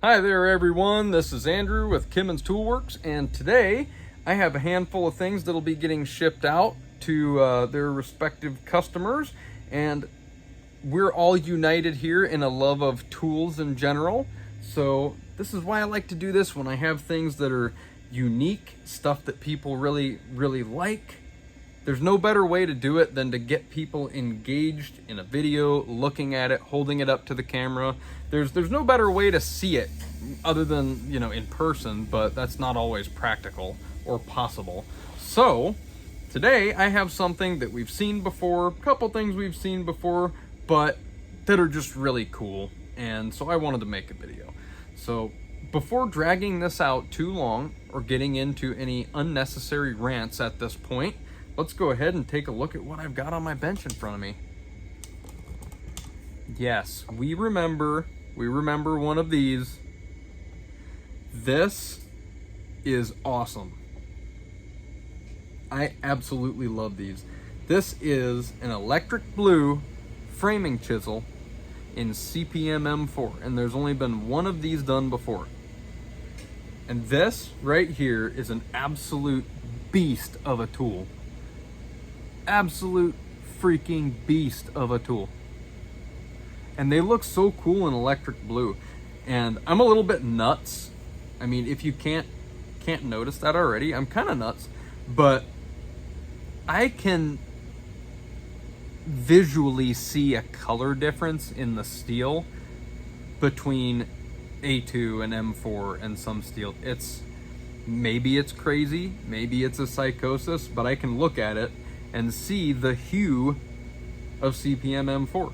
Hi there everyone, this is Andrew with Kimmons Toolworks, and today I have a handful of things that'll be getting shipped out to their respective customers, and we're all united here in a love of tools in general. So this is why I like to do this when I have things that are unique, stuff that people really like. There's no better way to do it than to get people engaged in a video, looking at it, holding it up to the camera. There's no better way to see it other than, you know, in person, but that's not always practical or possible. So today I have something that we've seen before, a couple things we've seen before, but that are just really cool. And so I wanted to make a video. So before dragging this out too long or getting into any unnecessary rants at this point, let's go ahead and take a look at what I've got on my bench in front of me. Yes, we remember one of these. This is awesome. I absolutely love these. This is an electric blue framing chisel in CPM M4, and there's only been one of these done before. And this right here is an absolute beast of a tool. Absolute freaking beast of a tool. And they look so cool in electric blue. And I'm a little bit nuts. I mean, if you can't notice that already, I'm kind of nuts. But I can visually see a color difference in the steel between A2 and M4 and some steel. Maybe it's crazy, maybe it's a psychosis, but I can look at it and see the hue of CPM M4.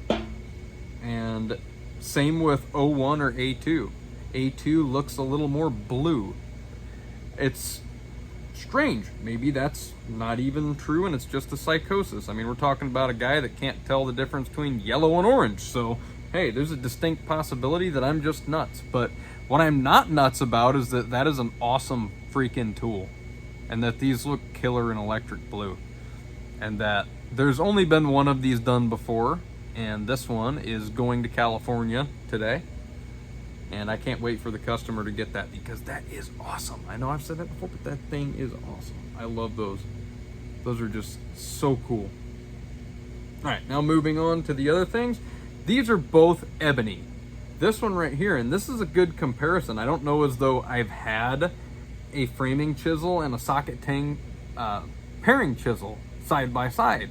And same with O1 or A2. A2 looks a little more blue. It's strange. Maybe that's not even true and it's just a psychosis. I mean, we're talking about a guy that can't tell the difference between yellow and orange. So, hey, there's a distinct possibility that I'm just nuts. But what I'm not nuts about is that is an awesome freaking tool. And that these look killer in electric blue. And that there's only been one of these done before, and this one is going to California today. And I can't wait for the customer to get that because that is awesome. I know I've said that before, but that thing is awesome. I love those. Those are just so cool. All right, now moving on to the other things. These are both ebony. This one right here, and this is a good comparison. I don't know as though I've had a framing chisel and a socket tang paring chisel side by side.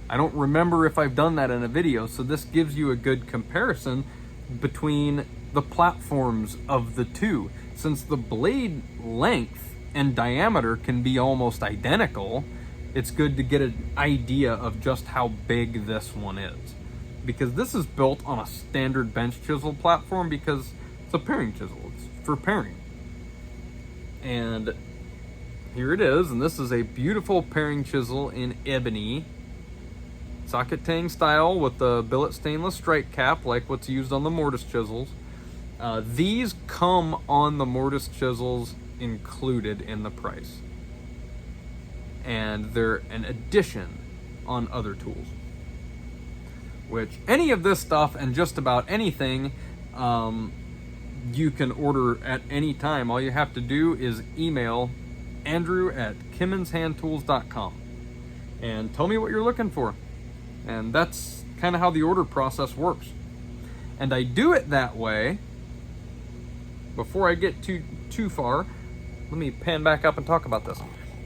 I don't remember if I've done that in a video, so this gives you a good comparison between the platforms of the two. Since the blade length and diameter can be almost identical, it's good to get an idea of just how big this one is. Because this is built on a standard bench chisel platform because it's a paring chisel. It's for paring. And here it is, and this is a beautiful paring chisel in ebony, socket tang style with the billet stainless strike cap like what's used on the mortise chisels. These come on the mortise chisels included in the price. And they're an addition on other tools. Which, any of this stuff and just about anything, you can order at any time. All you have to do is email andrew@kimmonshandtools.com and tell me what you're looking for. And that's kind of how the order process works. And I do it that way. Before I get too far, let me pan back up and talk about this.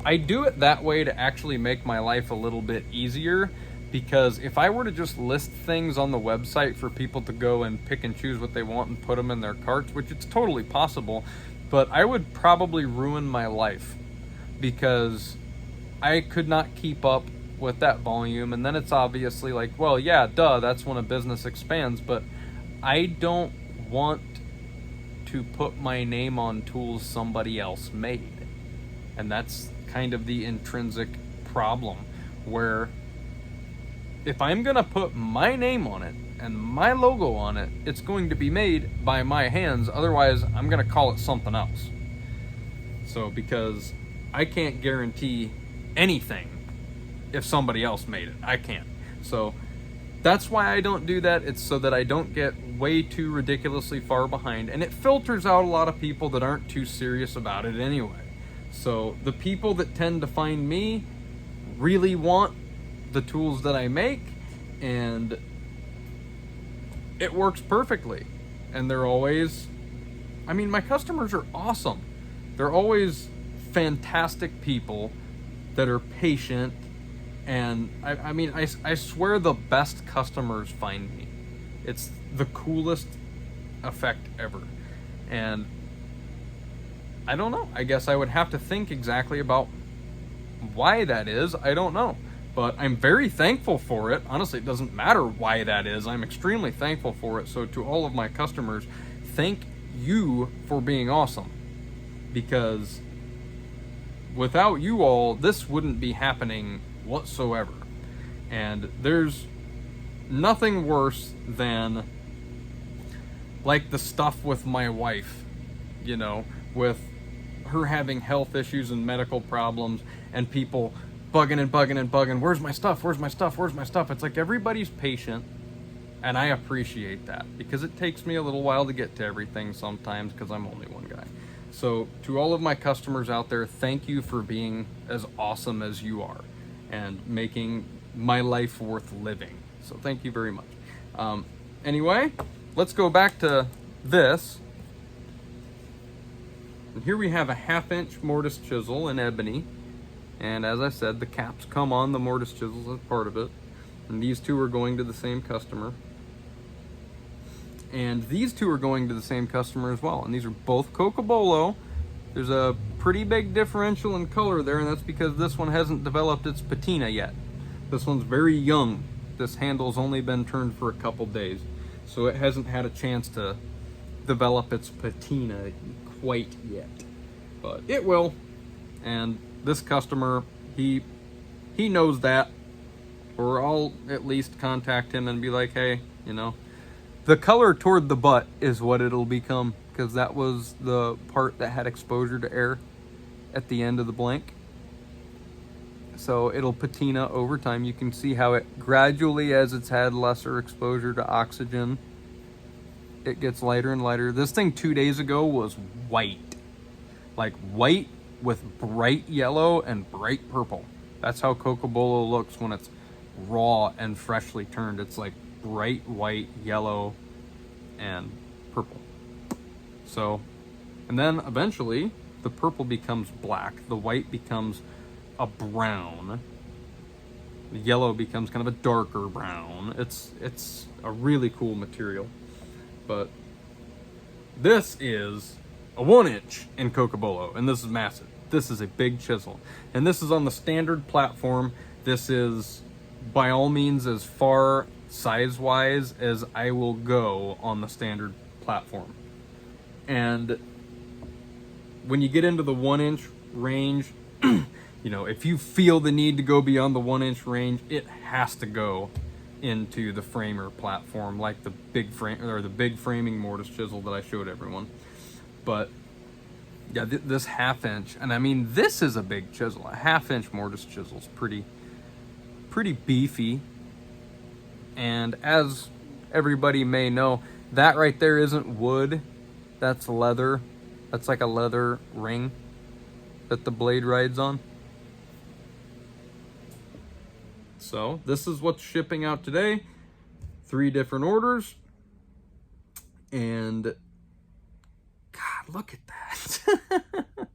I do it that way to actually make my life a little bit easier, because if I were to just list things on the website for people to go and pick and choose what they want and put them in their carts, which it's totally possible, but I would probably ruin my life because I could not keep up with that volume. And then it's obviously like, well, yeah, duh, that's when a business expands, but I don't want to put my name on tools somebody else made. And that's kind of the intrinsic problem, where if I'm gonna put my name on it and my logo on it, it's going to be made by my hands. Otherwise, I'm gonna call it something else. So, because I can't guarantee anything if somebody else made it. I can't. So That's why I don't do that. It's so that I don't get way too ridiculously far behind, and it filters out a lot of people that aren't too serious about it anyway. So the people that tend to find me really want the tools that I make, and it works perfectly. And they're always, I mean, my customers are awesome. They're always fantastic people that are patient. And I mean, I swear the best customers find me. It's the coolest effect ever. And I don't know. I guess I would have to think exactly about why that is. I don't know. But I'm very thankful for it. Honestly, it doesn't matter why that is. I'm extremely thankful for it. So to all of my customers, thank you for being awesome. Because without you all, this wouldn't be happening whatsoever. And there's nothing worse than like the stuff with my wife, you know, with her having health issues and medical problems and people bugging and bugging and bugging. Where's my stuff? Where's my stuff? Where's my stuff? It's like everybody's patient, and I appreciate that because it takes me a little while to get to everything sometimes because I'm only one guy. So to all of my customers out there, thank you for being as awesome as you are and making my life worth living. So thank you very much. Anyway, let's go back to this. And here we have a 1/2" mortise chisel in ebony. And as I said, the caps come on the mortise chisels as part of it. And these two are going to the same customer. And these two are going to the same customer as well. And these are both cocobolo. There's a pretty big differential in color there, and that's because this one hasn't developed its patina yet. This one's very young. This handle's only been turned for a couple days, so it hasn't had a chance to develop its patina quite yet. But it will. And this customer, he knows that, or I'll at least contact him and be like, hey, you know, the color toward the butt is what it'll become, because that was the part that had exposure to air at the end of the blank. So it'll patina over time. You can see how it gradually, as it's had lesser exposure to oxygen, it gets lighter and lighter. This thing 2 days ago was white. Like white with bright yellow and bright purple. That's how cocobolo looks when it's raw and freshly turned. It's like bright white, yellow, and purple. So, and then eventually the purple becomes black, the white becomes a brown, the yellow becomes kind of a darker brown. It's a really cool material. But this is a 1" in cocobolo, and this is massive. This is a big chisel, and this is on the standard platform. This is by all means as far size-wise as I will go on the standard platform. And when you get into the 1" range, you know, if you feel the need to go beyond the 1" range, it has to go into the framer platform, like the big frame or the big framing mortise chisel that I showed everyone. But yeah, this 1/2", and I mean, this is a big chisel. A 1/2" mortise chisel is pretty beefy. And as everybody may know, that right there isn't wood, that's leather. That's like a leather ring that the blade rides on. So this is what's shipping out today. 3 different orders. And God, look at that.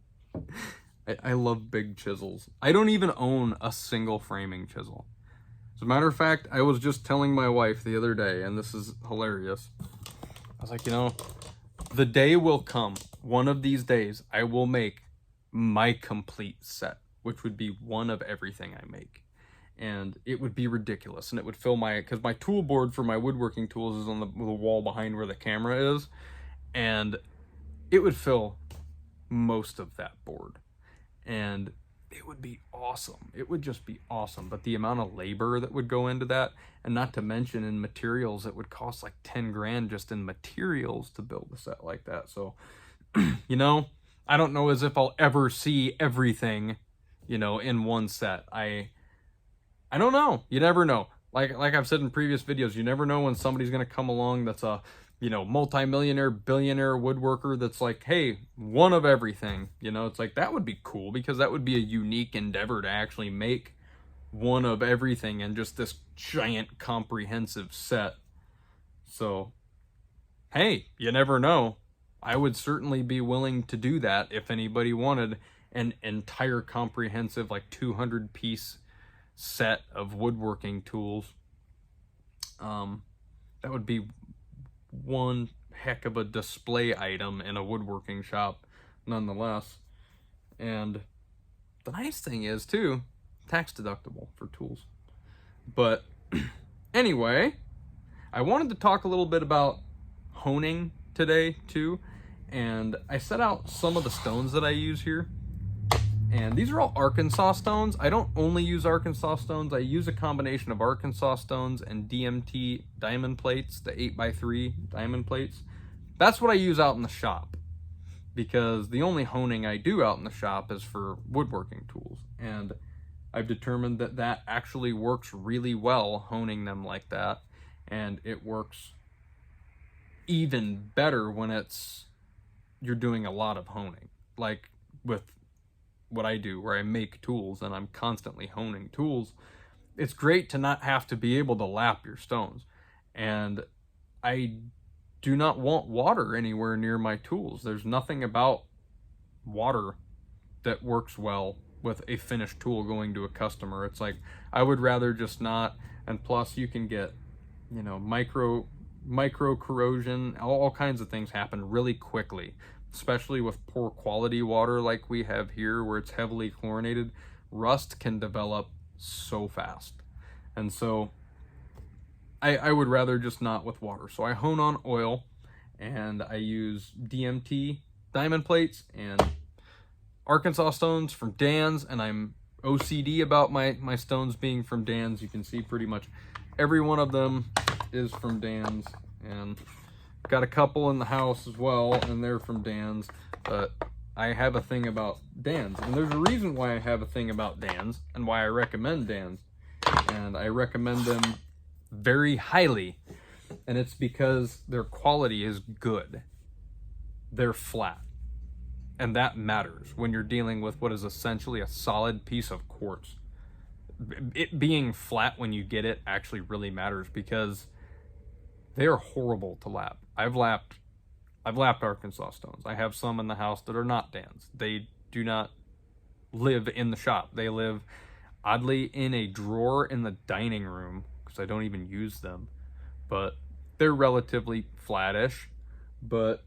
I love big chisels. I don't even own a single framing chisel. As a matter of fact, I was just telling my wife the other day, and this is hilarious. I was like, you know, the day will come, one of these days, I will make my complete set, which would be one of everything I make. And it would be ridiculous, and it would fill because my tool board for my woodworking tools is on the wall behind where the camera is, and it would fill most of that board. And it would be awesome. It would just be awesome. But the amount of labor that would go into that, and not to mention in materials, it would cost like 10 grand just in materials to build a set like that. So, you know, I don't know as if I'll ever see everything, you know, in one set. I don't know. You never know. like I've said in previous videos, you never know when somebody's going to come along that's a, you know, multi-millionaire, billionaire woodworker that's like, hey, one of everything. You know, it's like, that would be cool, because that would be a unique endeavor to actually make one of everything and just this giant comprehensive set. So, hey, you never know. I would certainly be willing to do that if anybody wanted an entire comprehensive, like 200 piece set of woodworking tools. That would be one heck of a display item in a woodworking shop, nonetheless. And the nice thing is, too, tax deductible for tools. But anyway, I wanted to talk a little bit about honing today, too. And I set out some of the stones that I use here. And these are all Arkansas stones. I don't only use Arkansas stones. I use a combination of Arkansas stones and DMT diamond plates, the 8x3 diamond plates. That's what I use out in the shop, because the only honing I do out in the shop is for woodworking tools. And I've determined that that actually works really well, honing them like that. And it works even better when you're doing a lot of honing. Like with what I do, where I make tools and I'm constantly honing tools, it's great to not have to be able to lap your stones. And I do not want water anywhere near my tools. There's nothing about water that works well with a finished tool going to a customer. It's like, I would rather just not. And plus, you can get, you know, micro corrosion, all kinds of things happen really quickly, especially with poor quality water like we have here, where it's heavily chlorinated. Rust can develop so fast. And so I would rather just not with water. So I hone on oil, and I use DMT diamond plates and Arkansas stones from Dan's, and I'm OCD about my stones being from Dan's. You can see pretty much every one of them is from Dan's, and got a couple in the house as well, and they're from Dan's. But I have a thing about Dan's, and there's a reason why I have a thing about Dan's and why I recommend Dan's. And I recommend them very highly, and it's because their quality is good. They're flat, and that matters when you're dealing with what is essentially a solid piece of quartz. It being flat when you get it actually really matters, because they are horrible to lap. I've lapped Arkansas stones. I have some in the house that are not Dan's. They do not live in the shop. They live oddly in a drawer in the dining room, because I don't even use them. But they're relatively flattish. But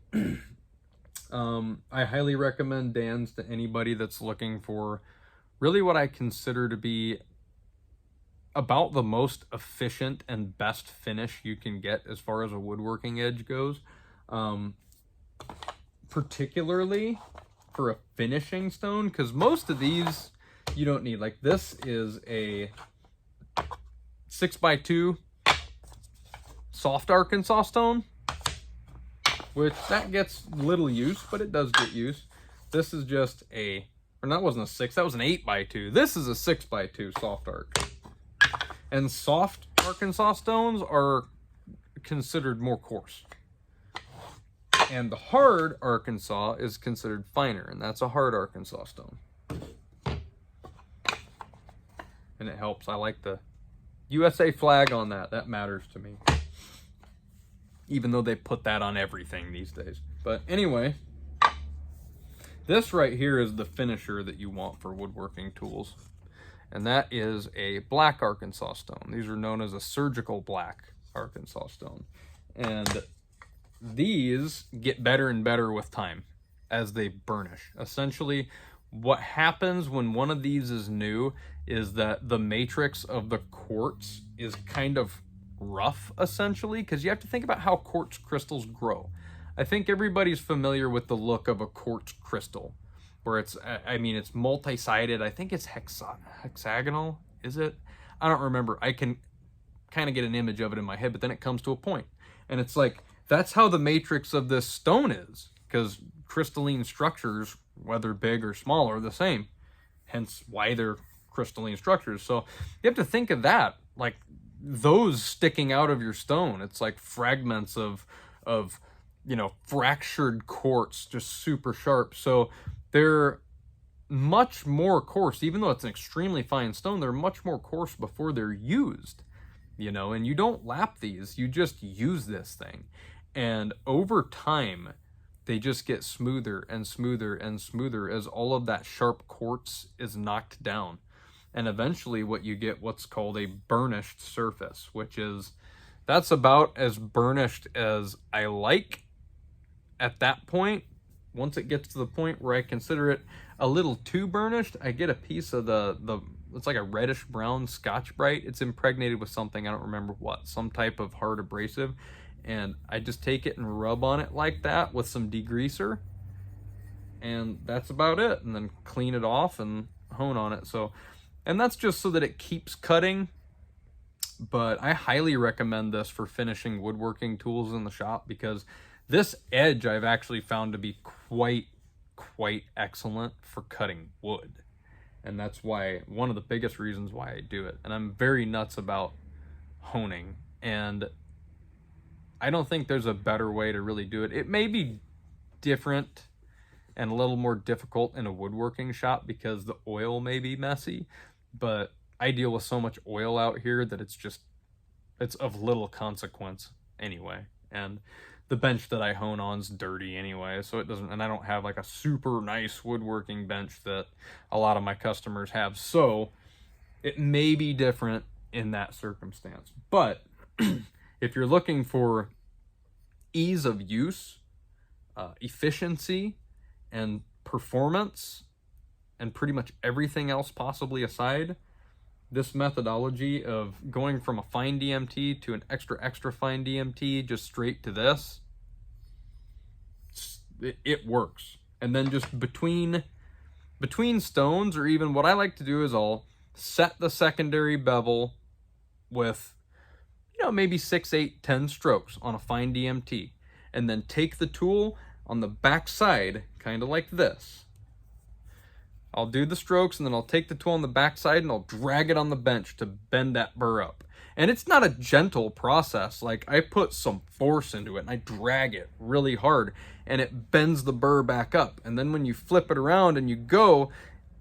I highly recommend Dan's to anybody that's looking for really what I consider to be about the most efficient and best finish you can get as far as a woodworking edge goes. Particularly for a finishing stone, because most of these you don't need. Like, this is a 6x2 soft Arkansas stone, which that gets little use, but it does get use. This is just or that wasn't a 6, that was an 8x2. This is a 6x2 soft arc. And soft Arkansas stones are considered more coarse. And the hard Arkansas is considered finer, and that's a hard Arkansas stone. And it helps. I like the USA flag on that. That matters to me. Even though they put that on everything these days. But anyway, this right here is the finisher that you want for woodworking tools. And that is a black Arkansas stone. These are known as a surgical black Arkansas stone. And these get better and better with time as they burnish. Essentially, what happens when one of these is new is that the matrix of the quartz is kind of rough, essentially, because you have to think about how quartz crystals grow. I think everybody's familiar with the look of a quartz crystal, where it's multi-sided. I think it's hexagonal, is it? I don't remember. I can kind of get an image of it in my head, but then it comes to a point. And it's like, that's how the matrix of this stone is, because crystalline structures, whether big or small, are the same. Hence why they're crystalline structures. So you have to think of that. Like, those sticking out of your stone. It's like fragments of fractured quartz, just super sharp. So they're much more coarse, even though it's an extremely fine stone. They're much more coarse before they're used, and you don't lap these, you just use this thing. And over time, they just get smoother and smoother and smoother as all of that sharp quartz is knocked down. And eventually what you get, what's called a burnished surface, that's about as burnished as I like at that point. Once it gets to the point where I consider it a little too burnished, I get a piece of it's like a reddish brown Scotch Brite. It's impregnated with something, I don't remember what, some type of hard abrasive. And I just take it and rub on it like that with some degreaser. And that's about it. And then clean it off and hone on it. And that's just so that it keeps cutting. But I highly recommend this for finishing woodworking tools in the shop, because this edge I've actually found to be quite excellent for cutting wood. And that's one of the biggest reasons why I do it. And I'm very nuts about honing. And I don't think there's a better way to really do it. It may be different and a little more difficult in a woodworking shop because the oil may be messy, but I deal with so much oil out here that it's of little consequence anyway. And the bench that I hone on's dirty anyway, so it doesn't, and I don't have like a super nice woodworking bench that a lot of my customers have. So it may be different in that circumstance. But if you're looking for ease of use, efficiency, and performance, and pretty much everything else possibly aside, this methodology of going from a fine DMT to an extra fine DMT just straight to this, it works. And then just between stones, or even what I like to do is I'll set the secondary bevel with maybe 6, 8, 10 strokes on a fine DMT, and then take the tool on the back side, kind of like this. I'll do the strokes, and then I'll take the tool on the back side and I'll drag it on the bench to bend that burr up. And it's not a gentle process. Like, I put some force into it and I drag it really hard and it bends the burr back up. And then when you flip it around and you go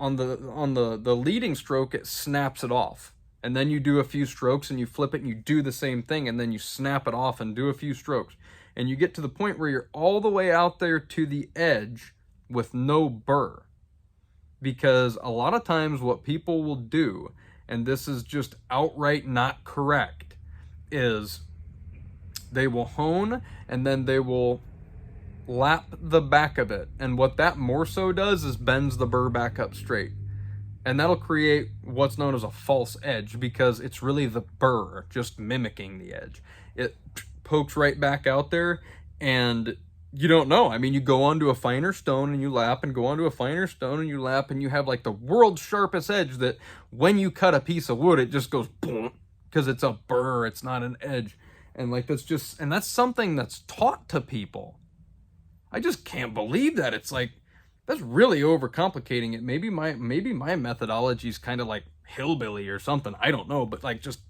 on the leading stroke, it snaps it off. And then you do a few strokes and you flip it and you do the same thing, and then you snap it off and do a few strokes. And you get to the point where you're all the way out there to the edge with no burr. Because a lot of times what people will do, and this is just outright not correct, is they will hone and then they will lap the back of it. And what that more so does is bends the burr back up straight. And that'll create what's known as a false edge, because it's really the burr just mimicking the edge. It pokes right back out there, and you don't know. I mean, you go onto a finer stone and you lap, and go onto a finer stone and you lap, and you have like the world's sharpest edge that when you cut a piece of wood, it just goes boom, because it's a burr, it's not an edge. And like, that's something that's taught to people. I just can't believe that. It's like, that's really overcomplicating it. Maybe my methodology is kind of like hillbilly or something. I don't know, but like, just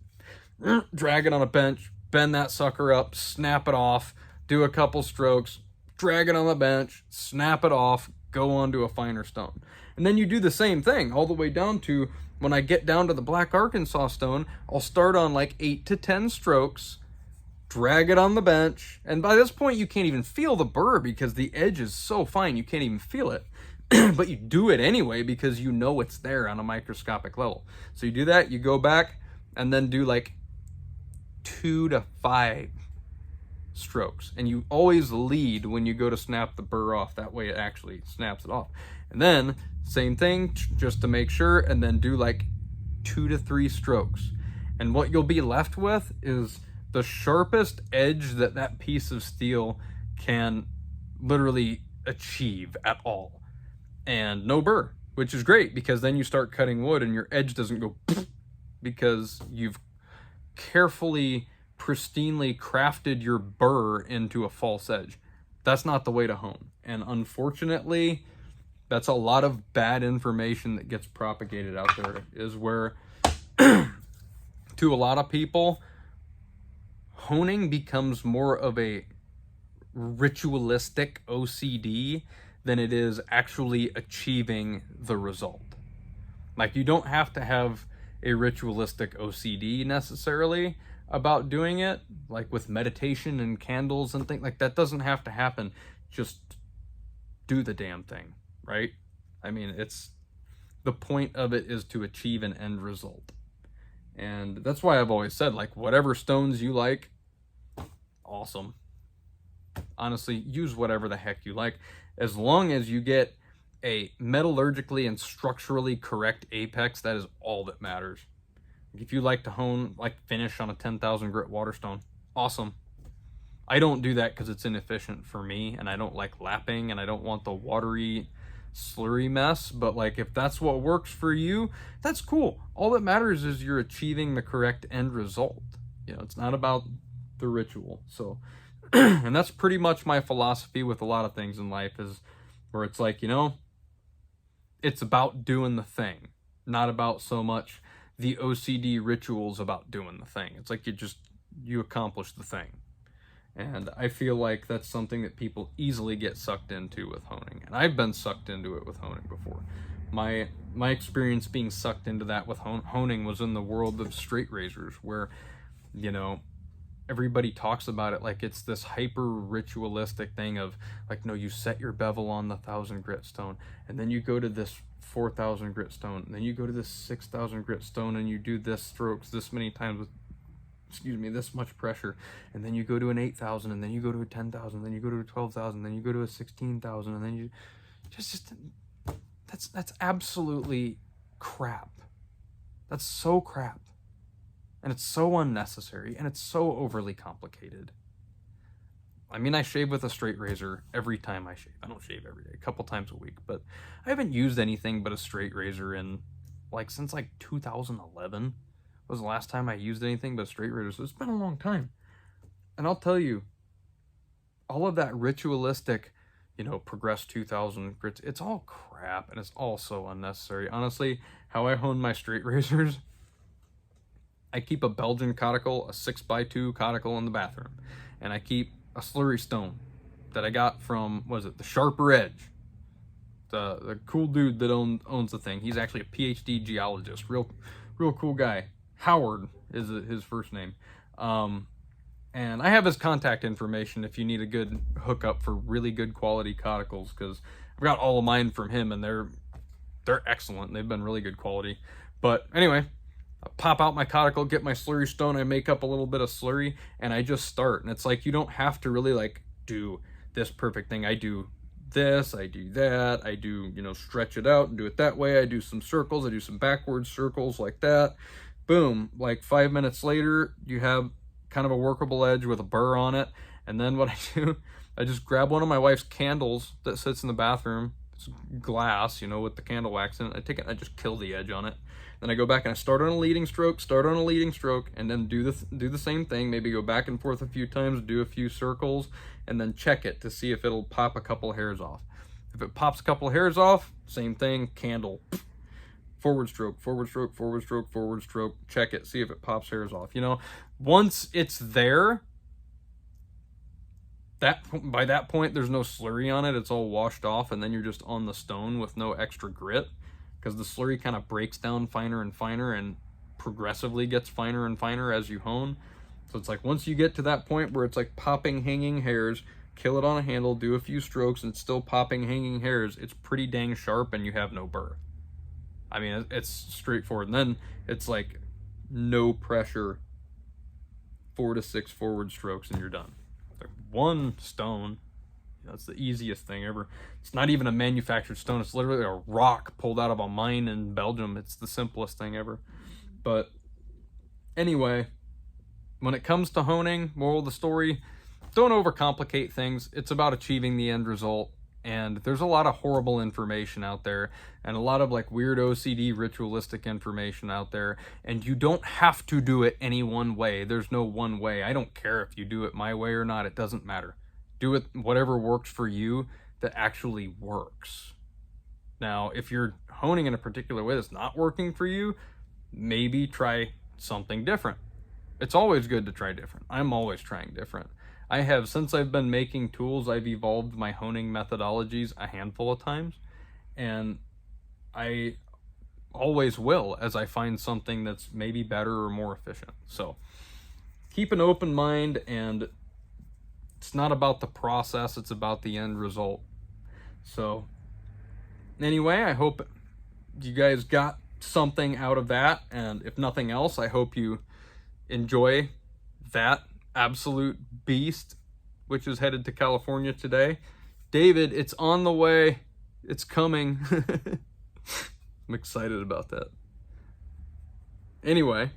drag it on a bench, bend that sucker up, snap it off, do a couple strokes, drag it on the bench, snap it off, go on to a finer stone. And then you do the same thing all the way down to when I get down to the Black Arkansas stone, I'll start on like 8 to 10 strokes, drag it on the bench, and by this point you can't even feel the burr because the edge is so fine you can't even feel it. But you do it anyway because you know it's there on a microscopic level. So you do that, you go back, and then do like 2 to 5 strokes. And you always lead when you go to snap the burr off. That way it actually snaps it off. And then same thing, just to make sure, and then do like 2 to 3 strokes. And what you'll be left with is the sharpest edge that piece of steel can literally achieve at all. And no burr, which is great, because then you start cutting wood and your edge doesn't go because you've carefully, pristinely crafted your burr into a false edge. That's not the way to hone. And unfortunately, that's a lot of bad information that gets propagated out there, is where to to a lot of people, honing becomes more of a ritualistic OCD than it is actually achieving the result. Like, you don't have to have a ritualistic OCD necessarily about doing it, like with meditation and candles and things like that. Doesn't have to happen. Just do the damn thing, right? I mean, the point of it is to achieve an end result. And that's why I've always said, like, whatever stones you like, awesome. Honestly, use whatever the heck you like, as long as you get a metallurgically and structurally correct apex. That is all that matters. If you like to hone, like finish on a 10,000 grit waterstone, awesome. I don't do that because it's inefficient for me, and I don't like lapping, and I don't want the watery, slurry mess. But like, if that's what works for you, that's cool. All that matters is you're achieving the correct end result. You know, it's not about the ritual. So, and that's pretty much my philosophy with a lot of things in life, is where it's like, you know, it's about doing the thing, not about so much the OCD rituals about doing the thing. It's like you accomplish the thing. And I feel like that's something that people easily get sucked into with honing. And I've been sucked into it with honing before. My experience being sucked into that with honing was in the world of straight razors, where, you know, everybody talks about it like it's this hyper ritualistic thing of like, no, you set your bevel on the 1,000 grit stone, and then you go to this 4,000 grit stone, and then you go to this 6,000 grit stone, and you do this strokes this many times with, this much pressure, and then you go to an 8,000, and then you go to a 10,000, then you go to a 12,000, then you go to a 16,000, and then you just that's absolutely crap. That's so crap. And it's so unnecessary, and it's so overly complicated. I mean, I shave with a straight razor every time I shave. I don't shave every day, a couple times a week, but I haven't used anything but a straight razor since 2011 was the last time I used anything but a straight razor. So it's been a long time. And I'll tell you, all of that ritualistic, progress 2,000 grits, it's all crap, and it's all so unnecessary. Honestly, how I hone my straight razors, I keep a Belgian conical, a 6x2 conical in the bathroom. And I keep a slurry stone that I got from, the Sharper Edge. The cool dude that owns the thing. He's actually a PhD geologist. Real cool guy. Howard is his first name. And I have his contact information if you need a good hookup for really good quality conicals, because I've got all of mine from him, and they're excellent. They've been really good quality. But anyway, I pop out my conical, get my slurry stone, I make up a little bit of slurry, and I just start. And it's like, you don't have to really do this perfect thing. I do this, I do that, I do, stretch it out and do it that way. I do some circles, I do some backwards circles like that. Boom, 5 minutes later, you have kind of a workable edge with a burr on it. And then what I do, I just grab one of my wife's candles that sits in the bathroom. It's glass, with the candle wax in it. I take it and I just kill the edge on it. Then I go back and I start on a leading stroke, and then do the same thing. Maybe go back and forth a few times, do a few circles, and then check it to see if it'll pop a couple hairs off. If it pops a couple hairs off, same thing, candle. Forward stroke, forward stroke, forward stroke, forward stroke, check it, see if it pops hairs off. Once it's there, by that point, there's no slurry on it. It's all washed off, and then you're just on the stone with no extra grit, because the slurry kind of breaks down finer and finer and progressively gets finer and finer as you hone. So it's like, once you get to that point where it's like popping hanging hairs, kill it on a handle, do a few strokes, and it's still popping hanging hairs, it's pretty dang sharp, and you have no burr. I mean, it's straightforward. And then it's like no pressure, 4 to 6 forward strokes, and you're done. Like one stone, that's the easiest thing ever. It's not even a manufactured stone. It's literally a rock pulled out of a mine in Belgium. It's the simplest thing ever. But anyway, when it comes to honing, moral of the story, don't overcomplicate things. It's about achieving the end result. And there's a lot of horrible information out there, and a lot of weird OCD ritualistic information out there, and you don't have to do it any one way. There's no one way. I don't care if you do it my way or not. It doesn't matter. Do it whatever works for you that actually works. Now, if you're honing in a particular way that's not working for you, maybe try something different. It's always good to try different. I'm always trying different. Since I've been making tools, I've evolved my honing methodologies a handful of times, and I always will as I find something that's maybe better or more efficient. So keep an open mind, and it's not about the process, it's about the end result. So anyway, I hope you guys got something out of that, and if nothing else, I hope you enjoy that absolute beast, which is headed to California today. David, it's on the way. It's coming. I'm excited about that. Anyway,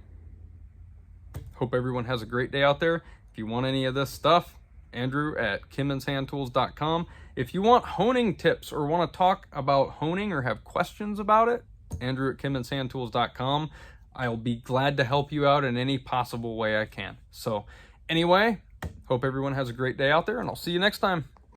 hope everyone has a great day out there. If you want any of this stuff, Andrew at kimmonshandtools.com. If you want honing tips or want to talk about honing or have questions about it, Andrew at kimmonshandtools.com. I'll be glad to help you out in any possible way I can. So anyway, hope everyone has a great day out there, and I'll see you next time.